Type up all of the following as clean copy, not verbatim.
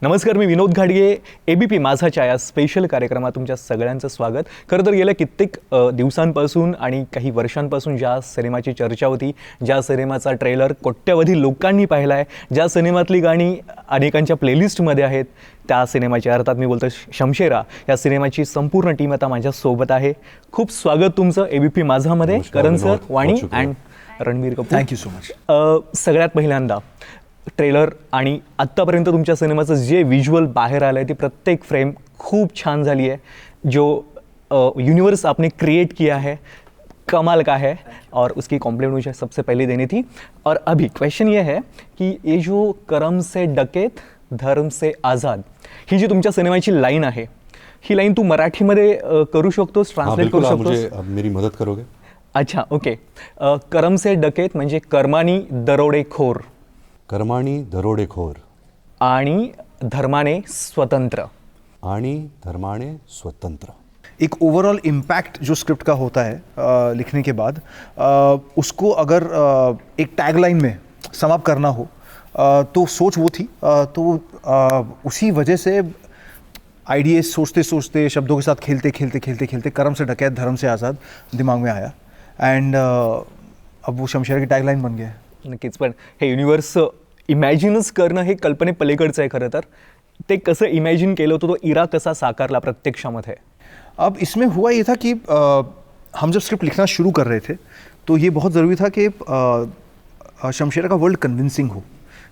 नमस्कार, मी विनोद घाडगे. ABP माझाच्या या special कार्यक्रमात तुमच्या सगळ्यांचं स्वागत. खरं तर गेल्या कित्येक दिवसांपासून आणि काही वर्षांपासून ज्या सिनेमाची चर्चा होती, ज्या सिनेमाचा ट्रेलर कोट्यवधी लोकांनी पाहिला आहे, ज्या सिनेमातली गाणी अनेकांच्या प्लेलिस्टमध्ये आहेत, त्या सिनेमाची, अर्थात मी बोलतो शमशेरा, या सिनेमाची संपूर्ण टीम आता माझ्यासोबत आहे. खूप स्वागत तुमचं ABP माझामध्ये. Karan sir, Vaani and Ranbir Kapoor, thank you so much. सगळ्यात पहिल्यांदा ट्रेलर आणि आत्तापर्यंत तुमच्या सिनेमाचं जे व्हिज्युअल बाहेर आलं आहे, ती प्रत्येक फ्रेम खूप छान झाली है. जो यूनिवर्स आपने क्रिएट किया है, कमाल का है, और उसकी कॉम्प्लीमेंट मुझे सबसे पहले देनी थी. और अभी क्वेश्चन ये है कि ये जो करम से डकेत धर्म से आज़ाद, ही जी तुमच्या सिनेमाची लाईन आहे, ही लाईन तू मराठीमध्ये करू शकतोस, ट्रान्सलेट करू शकतोस? मेरी मदद करोगे? अच्छा, ओके. करम से डकेत म्हणजे कर्मानी दरोडेखोर, कर्माणी दरोडेखोर आणि धर्माने स्वतंत्र, आणि धर्माने स्वतंत्र. एक ओवरऑल इम्पैक्ट जो स्क्रिप्ट का होता है लिखने के बाद, उसको अगर एक टैगलाइन में समाप्त करना हो, तो सोच वो थी. तो उसी वजह से आइडियाज सोचते सोचते, शब्दों के साथ खेलते खेलते खेलते खेलते करम से डकैत धर्म से आज़ाद दिमाग में आया, एंड अब वो शमशेरा की टैगलाइन बन गया है. नक्कीच. पण हे युनिवर्स इमॅजिनच करणं हे कल्पनेपलीकडचं आहे. खरं तर ते कसं इमॅजिन केलं होतं, तो इरा कसा साकारला प्रत्यक्षामध्ये? अब इसमें हुआ ये था कि हम जब स्क्रिप्ट लिखना शुरू कर रहे थे, तो ये बहुत ज़रूरी था कि शमशेरा का वर्ल्ड कन्विंसिंग हो,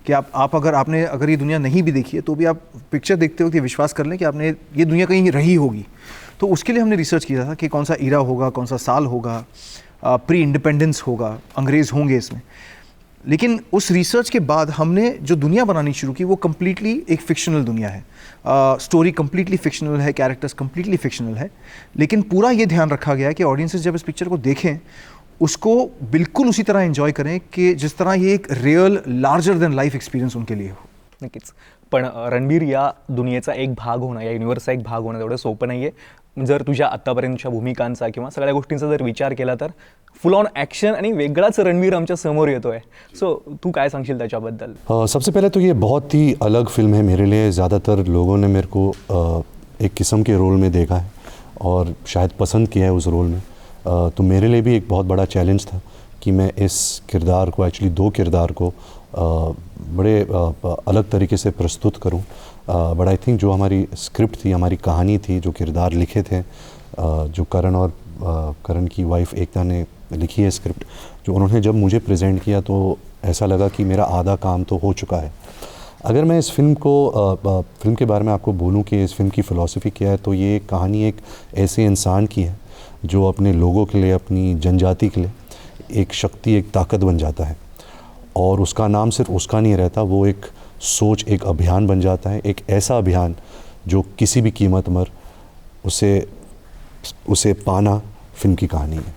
कि आप अगर ये दुनिया नहीं भी देखी है, तो भी आप पिक्चर देखते वक्त ये विश्वास कर लें कि आपने ये दुनिया कहीं रही होगी. तो उसके लिए हमने रिसर्च किया था कि कौन सा इरा होगा, कौन सा साल होगा, प्री इंडिपेंडेंस होगा, अंग्रेज़ होंगे इसमें. लेकिन उस रिसर्च के बाद हमने जो दुनिया बनानी शुरू की, वो कम्प्लीटली एक फिक्शनल दुनिया है. स्टोरी कम्प्लीटली फिक्शनल है, कैरेक्टर्स कम्प्लीटली फिक्शनल है, लेकिन पूरा ये ध्यान रखा गया है कि ऑडियंसेस जब इस पिक्चर को देखें, उसको बिल्कुल उसी तरह एंजॉय करें कि जिस तरह ये एक real larger than life experience उनके लिए हो. नक्कीच. पण रणबीर, या दुनियेचा एक भाग होणं, या युनिवर्सचा एक भाग होणं तेवढं सोपं नाही आहे. जर तुझ्या आत्तापर्यंतच्या भूमिकांचा किंवा सगळ्या गोष्टींचा जर विचार केला, तर फुल ऑन ॲक्शन आणि वेगळाच रणबीर आमच्या समोर येतोय. सो तू काय सांगशील त्याच्याबद्दल? सबसे पहले तो ये बहुत ही अलग फिल्म है मेरे लिए. ज़्यादातर लोगों ने मेरे को एक किस्म के रोल में देखा है और शायद पसंद किया है उस रोल में. तो मेरे लिए भी एक बहुत बड़ा चैलेंज था कि मैं इस किरदार को, एक्चुअली दो किरदार को बड़े अलग तरीके से प्रस्तुत करूं. बट आई थिंक जो हमारी स्क्रिप्ट थी, हमारी कहानी थी, जो किरदार लिखे थे, जो करण और करण की वाइफ एकता ने लिखी है स्क्रिप्ट, जो उन्होंने जब मुझे प्रेजेंट किया, तो ऐसा लगा कि मेरा आधा काम तो हो चुका है. अगर मैं इस फिल्म के बारे में आपको बोलूं कि इस फिल्म की फ़िलॉसफी क्या है, तो ये कहानी एक ऐसे इंसान की है जो अपने लोगों के लिए, अपनी जनजाति के लिए एक शक्ति, एक ताकत बन जाता है. और उसका नाम सिर्फ उसका नहीं रहता, वो एक सोच, एक अभियान बन जाता है. एक ऐसा अभियान जो किसी भी कीमत पर उसे पाना फिल्म की कहानी है.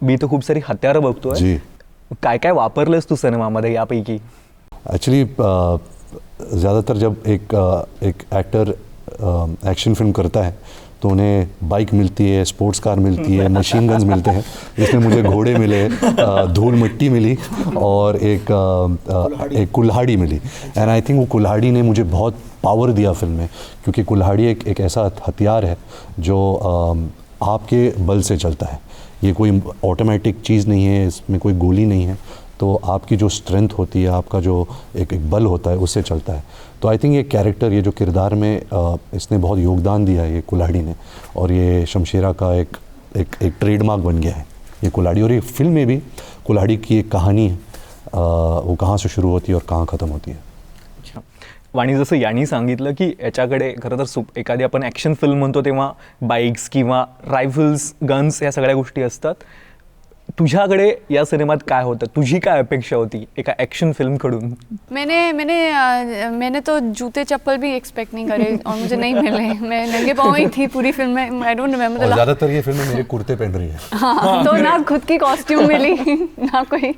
मी तर खूप सारी हत्यारं बघतोय. जी. काय काय वापरलंस तू सिनेमामध्ये यापैकी? एक्चुअली ज़्यादातर जब एक एक्टर एक्शन फिल्म करता है, तो उन्हें बाइक मिलती है, स्पोर्ट्स कार मिलती है, मशीन गन्स मिलते हैं. इसमें मुझे घोड़े मिले, धूल मिट्टी मिली, और एक कुल्हाड़ी मिली. एंड आई थिंक वो कुल्हाड़ी ने मुझे बहुत पावर दिया फिल्म में, क्योंकि कुल्हाड़ी एक ऐसा हथियार है जो आपके बल से चलता है. ये कोई ऑटोमेटिक चीज़ नहीं है, इसमें कोई गोली नहीं है. तो आपकी जो स्ट्रेंथ होती है, आपका जो एक बल होता है, उससे चलता है. तो आई थिंक ये कैरेक्टर, ये जो किरदार में इसने बहुत योगदान दिया है, ये कुल्हाड़ी ने. और ये शमशेरा का एक ट्रेडमार्क बन गया है ये कुल्हाड़ी. और ये फिल्म में भी कुल्हाड़ी की एक कहानी है, वो कहाँ से शुरू होती है और कहाँ ख़त्म होती है. अच्छा. वाणी, जसं यांनी सांगितलं की याच्याकडे खरं तर एखादी आपण ॲक्शन फिल्म म्हणतो तेव्हा बाईक्स किंवा रायफल्स, गन्स, या सगळ्या गोष्टी असतात. तुझ्याकडे या सिनेमात काय होतं? तुझी काय अपेक्षा होती एका ॲक्शन फिल्मकडून? मैंने तो जूते चप्पल भी एक्सपेक्ट नहीं करे और मुझे नहीं मिले. मैं नंगे पाँव ही थी पूरी फिल्म में. I don't remember. ज़्यादातर ये फिल्म में मेरे कुर्ते पहन रही है. हाँ, तो ना खुद की कॉस्ट्यूम मिली ना कोई.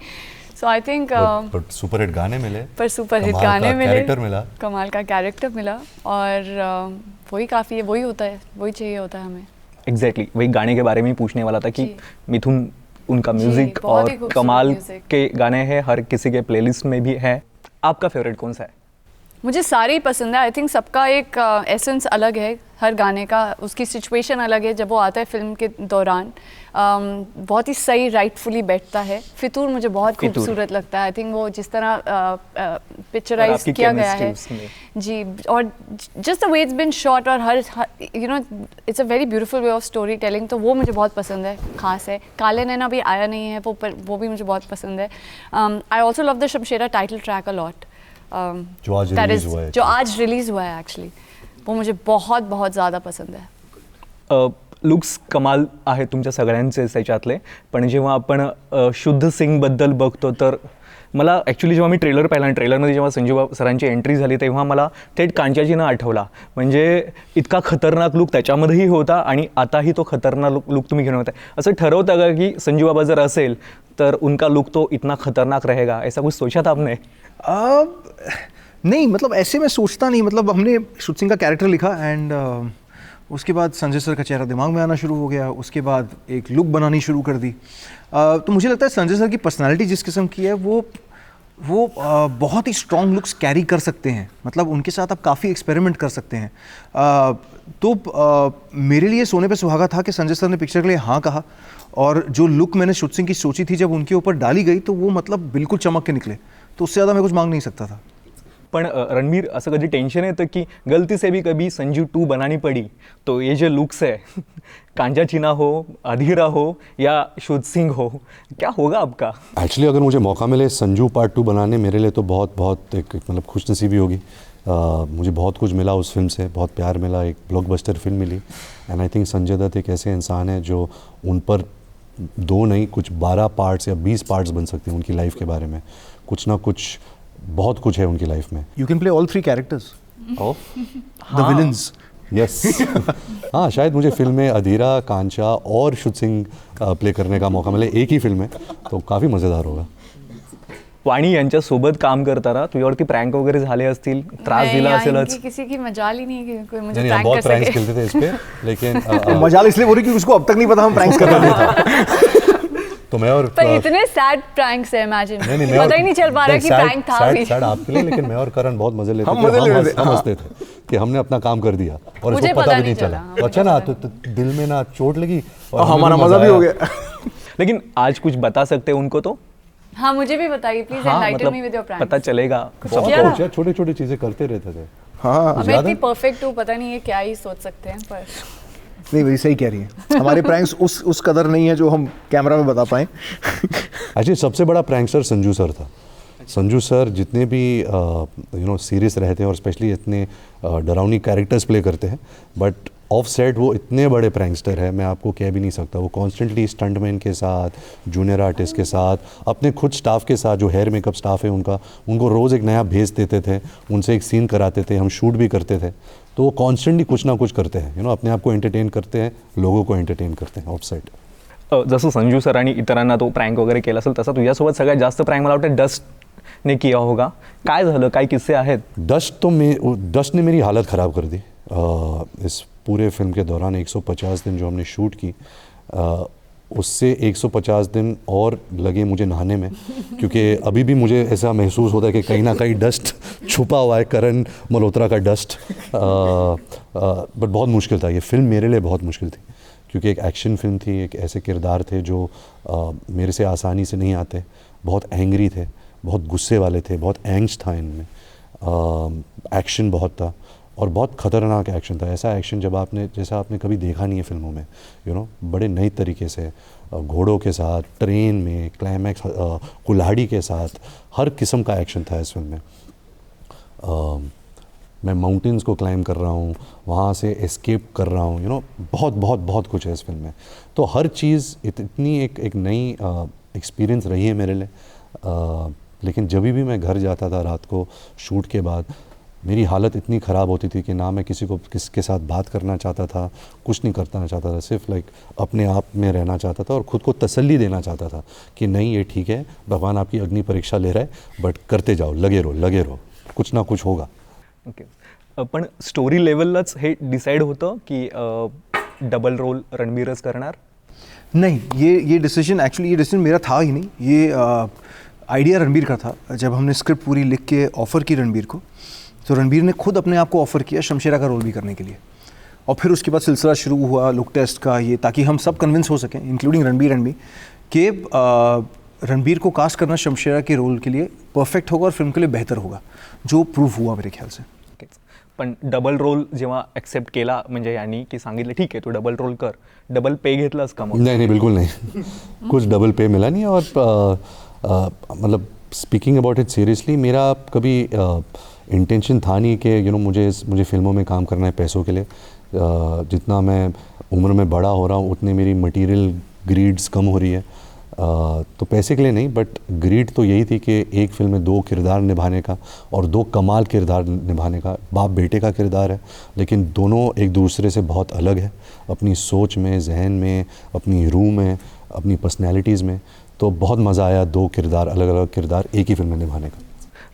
सो आई थिंक सुपर हिट गाने मिले, कैरेक्टर मिला, कमाल का कैरेक्टर मिला, और वही काफ़ी है, वही होता है, वही चाहिए होता है हमें. एग्जैक्टली. वही गाने के बारे में पूछने वाला था कि मिथुन, उनका म्यूजिक और कमाल के गाने हैं, हर किसी के प्लेलिस्ट में भी है. आपका फेवरेट कौन सा है? मुझे सारे ही पसंद है। आई थिंक सबका एक एसेंस अलग है, हर गाने का उसकी सिचुएशन अलग है जब वो आता है फिल्म के दौरान। बहुत ही सही राइटफुली बैठता है। फितूर मुझे बहुत फितूर। खूबसूरत लगता है। आई थिंक वो जिस तरह पिक्चराइज किया गया है जी, और just the way it's been shot, और her you know it's a very beautiful way of story telling, तो वो मुझे बहुत पसंद है, खास है। काले नैना भी आया नहीं है वो भी मुझे बहुत पसंद है। I also love the Shamshera title track a lot, जो आज रिलीज हुआ है, जो आज रिलीज हुआ है एक्चुअली, वो मुझे बहुत बहुत ज़्यादा पसंद है। लुक्स कमाल आहे तुमच्या सगळ्यांचेच त्याच्यातले, पण जेव्हा आपण शुद्ध सिंगबद्दल बघतो तर मला ॲक्च्युली जेव्हा मी ट्रेलर पाहिला आणि ट्रेलरमध्ये जेव्हा संजू सरांची एंट्री झाली तेव्हा मला थेट कांचाजीनं आठवला. म्हणजे इतका खतरनाक लुक त्याच्यामध्येही होता आणि आताही तो खतरनाक लुक तुम्ही घेऊन होता. असं ठरवता का की संजू बाबा जर असेल तर उनका लुक तो इतना खतरनाक रहेगा, ऐसा कुछ सोचा था आपने? नहीं, मतलब ऐसे मैं सोचता नहीं। मतलब हमने शुद्ध सिंह का कैरेक्टर लिखा एंड उसके बाद संजय सर का चेहरा दिमाग में आना शुरू हो गया, उसके बाद एक लुक बनानी शुरू कर दी। तो मुझे लगता है संजय सर की पर्सनालिटी जिस किस्म की है वो बहुत ही स्ट्रॉन्ग लुक्स कैरी कर सकते हैं। मतलब उनके साथ आप काफ़ी एक्सपेरिमेंट कर सकते हैं। तो मेरे लिए सोने पे सुहागा था कि संजय सर ने पिक्चर के लिए हाँ कहा, और जो लुक मैंने शुद्ध सिंह की सोची थी जब उनके ऊपर डाली गई तो वो मतलब बिल्कुल चमक के निकले। तो उससे ज़्यादा मैं कुछ मांग नहीं सकता था। पण रणबीर, असं कधी टेन्शन येतं की गलती से भी कभी संजू 2 बनानी पड़ी तो ये जो लुक्स है कांचा चीना हो, अधीरा हो या शुद्ध सिंह हो, क्या होगा आपका? एक्चुअली अगर मुझे मौका मिले संजू पार्ट 2 बनाने, मेरे लिए तो बहुत बहुत एक मतलब खुशनसीबी होगी। मुझे बहुत कुछ मिला उस फिल्म से, बहुत प्यार मिला, एक ब्लॉकबस्टर फिल्म मिली। And I think Sanjay Dutt एक ऐसे इंसान है जो उन पर 2 नहीं कुछ 12 पार्ट्स या 20 पार्ट्स बन सकते हैं उनकी लाइफ के बारे में। कुछ ना कुछ बहुत कुछ है उनकी लाइफ में। You can play all 3 characters of the villains. Yes हाँ, शायद मुझे फिल्म में अधीरा, कांचा और शुद्ध सिंह प्ले करने का मौका मिले एक ही फिल्म में, तो काफ़ी मज़ेदार होगा। वाणी यांच्यासोबत काम करताना तुझ्यावरती प्रँक वगैरे झाले असतील, त्रास दिला असेलच? किसी की मजाल ही नहीं है कि कोई मुझे नहीं, हम प्रैंक बहुत कर प्रैंक्स सके। खेलते थे इस पे, लेकिन मजाल इसलिए बोल रही कि उसको अब तक नहीं पता हम प्रैंक्स कर रहे थे। तो मैं और पर इतने सैड प्रैंक्स है, इमेजिन नहीं, पता ही नहीं चल पा रहा कि प्रैंक था भी। सैड आपके लिए, लेकिन मैं और करण बहुत मजे लेते हम थे, मजे ले रहे थे, हम हंसते थे कि हमने अपना काम कर दिया और मुझे इसको पता पता भी नहीं नहीं चला। चला, तो अच्छा ना, तो दिल में ना चोट लगी और हमारा हमें मजा भी आया। हो गया। लेकिन आज कुछ बता सकते हैं उनको तो? हाँ, मुझे भी बताइए please, enlighten me with your prank. पता चलेगा। बहुत किया ना? कुछ छोटे छोटे चीजें करते रहते थे। हाँ, मैं इतनी परफेक्ट हूँ, पता नहीं है क्या ही सोच सकते हैं, पर नहीं वही सही कह रही है। हमारे प्रैंक्स उस कदर नहीं है जो हम कैमरा में बता पाएं। एक्चुअली सबसे बड़ा प्रैंकस्टर संजू सर था। संजू सर जितने भी सीरियस रहते हैं और स्पेशली इतने डरावनी कैरेक्टर्स प्ले करते हैं, बट ऑफ सेट वो इतने बड़े प्रैंकस्टर है, मैं आपको कह भी नहीं सकता। वो कॉन्स्टेंटली स्टंटमैन के साथ, जूनियर आर्टिस्ट के साथ, अपने खुद स्टाफ के साथ, जो हेयर मेकअप स्टाफ है उनको रोज़ एक नया भेज देते थे, उनसे एक सीन कराते थे, हम शूट भी करते थे। तो वो कॉन्स्टेंटली कुछ ना कुछ करते हैं, अपने आप को एंटरटेन करते हैं, लोगों को एंटरटेन करते हैं ऑफ सेट। जसं संजू सर आणि इतरांना तो प्रँक वगैरे केला असेल, तसा तुझ्यासोबत सगळ्यात जास्त प्रँक मला वाटतं डस्टने किया होगा. काय झालं, काय किस्से आहेत? डस्ट ने मेरी हालत ख़राब कर दी। इस पूरे फिल्म के दौरान 150 दिन जो हमने शूट की, उससे 150 दिन और लगे मुझे नहाने में, क्योंकि अभी भी मुझे ऐसा महसूस होता है कि कहीं ना कहीं डस्ट छुपा हुआ है, करण मल्होत्रा का डस्ट। बट बहुत मुश्किल था, ये फिल्म मेरे लिए बहुत मुश्किल थी, क्योंकि एक एक्शन फिल्म थी, एक ऐसे किरदार थे जो मेरे से आसानी से नहीं आते, बहुत एंग्री थे, बहुत गुस्से वाले थे, बहुत एंग्स था इनमें, एक्शन बहुत था और बहुत ख़तरनाक एक्शन था। ऐसा एक्शन जैसा आपने कभी देखा नहीं है फिल्मों में, बड़े नए तरीके से, घोड़ों के साथ, ट्रेन में, क्लाइमैक्स, कुल्हाड़ी के साथ, हर किस्म का एक्शन था इस फिल्म में। मैं माउंटेन्स को क्लाइम कर रहा हूँ, वहाँ से एस्केप कर रहा हूँ, बहुत बहुत बहुत कुछ है इस फिल्म में। तो हर चीज़ इतनी एक नई एक्सपीरियंस रही है मेरे लिए। लेकिन जब भी मैं घर जाता था रात को शूट के बाद, मेरी हालत इतनी ख़राब होती थी कि ना मैं किसके साथ बात करना चाहता था, कुछ नहीं करना चाहता था, सिर्फ अपने आप में रहना चाहता था और ख़ुद को तसल्ली देना चाहता था कि नहीं, ये ठीक है, भगवान आपकी अग्नि परीक्षा ले रहा है, बट करते जाओ, लगे रहो, कुछ ना कुछ होगा। ओके, पण स्टोरी लेवललाच हे डिसाइड होतं की डबल रोल रणबीरच करणार? नहीं, ये डिसीजन मेरा था ही नहीं। ये आइडिया रणबीर का था। जब हमने स्क्रिप्ट पूरी लिख के ऑफ़र की रणबीर को, तो रणबीर ने खुद अपने आप को ऑफ़र किया शमशेरा का रोल भी करने के लिए, और फिर उसके बाद सिलसिला शुरू हुआ लुक टेस्ट का, ये ताकि हम सब कन्विंस हो सकें इंक्लूडिंग रणबीर एंड मी कि रणबीर को कास्ट करना शमशेरा के रोल के लिए परफेक्ट होगा और फिल्म के लिए बेहतर होगा, जो प्रूव हुआ मेरे ख्याल से. नक्कीच. पण डबल रोल जेव्हा ॲक्सेप्ट केला म्हणजे यांनी की सांगितलं ठीक आहे तू डबल रोल कर, डबल पे घेतलास का मग? नहीं बिल्कुल नहीं. कुछ डबल पे मिला नहीं. और मतलब स्पीकिंग अबाउट इट सीरियसली, मेरा कभी इंटेंशन था नहीं कि मुझे फिल्मों में काम करना है पैसों के लिए. जितना मैं उम्र में बड़ा हो रहा हूँ उतने मेरी मटेरियल ग्रीड्स कम हो रही है. तो पैसे के लिए नहीं, बट ग्रीड तो यही थी कि एक फिल्म में 2 किरदार निभाने का, और 2 कमाल किरदार निभाने का. बाप बेटे का किरदार है, लेकिन दोनों एक दूसरे से बहुत अलग है अपनी सोच में, जहन में, अपनी रूह में, अपनी पर्सनैलिटीज़ में. तो बहुत मज़ा आया 2 किरदार, अलग अलग किरदार एक ही फिल्म में निभाने का.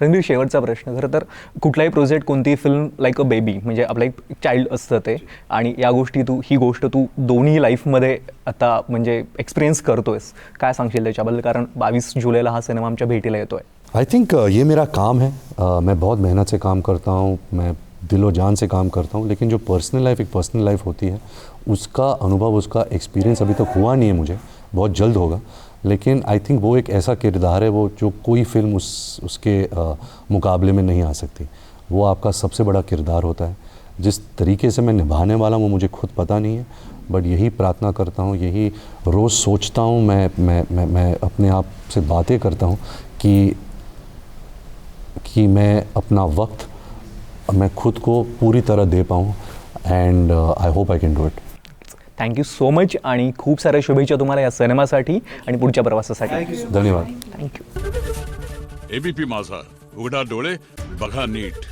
रणबीर, शेवटचा प्रश्न. खरं तर कुठलाही प्रोजेक्ट, कोणतीही फिल्म लाईक अ बेबी, म्हणजे आपलं एक चाइल्ड असतं ते, आणि या गोष्टी ही गोष्ट तू दोन्ही लाईफमध्ये आता म्हणजे एक्सपिरियन्स करतोयस. काय सांगशील त्याच्याबद्दल? कारण 22 जुलैला हा सिनेमा आमच्या भेटीला येतोय. आई थिंक ये मेरा काम है. मैं बहुत मेहनत से काम करता हूँ, मैं दिलो जान से काम करता हूँ, लेकिन जो पर्सनल लाइफ एक पर्सनल लाइफ होती है उसका अनुभव, उसका एक्सपीरियंस अभी तक हुआ नहीं है मुझे. बहुत जल्द होगा. लेकिन आई थिंक वो एक ऐसा किरदार है वो जो कोई फिल्म उसके मुकाबले में नहीं आ सकती. वो आपका सबसे बड़ा किरदार होता है. जिस तरीके से मैं निभाने वाला हूँ वो मुझे खुद पता नहीं है, बट यही प्रार्थना करता हूँ, यही रोज़ सोचता हूँ, मैं अपने आप से बातें करता हूँ कि मैं अपना वक्त मैं खुद को पूरी तरह दे पाऊँ. And I hope I can do it. Thank you so much आणि खूप साऱ्या शुभेच्छा तुम्हाला या सिनेमासाठी आणि पुढच्या प्रवासासाठी. धन्यवाद. थँक्यू. एबीपी माझा, उघडा डोळे बघा नीट.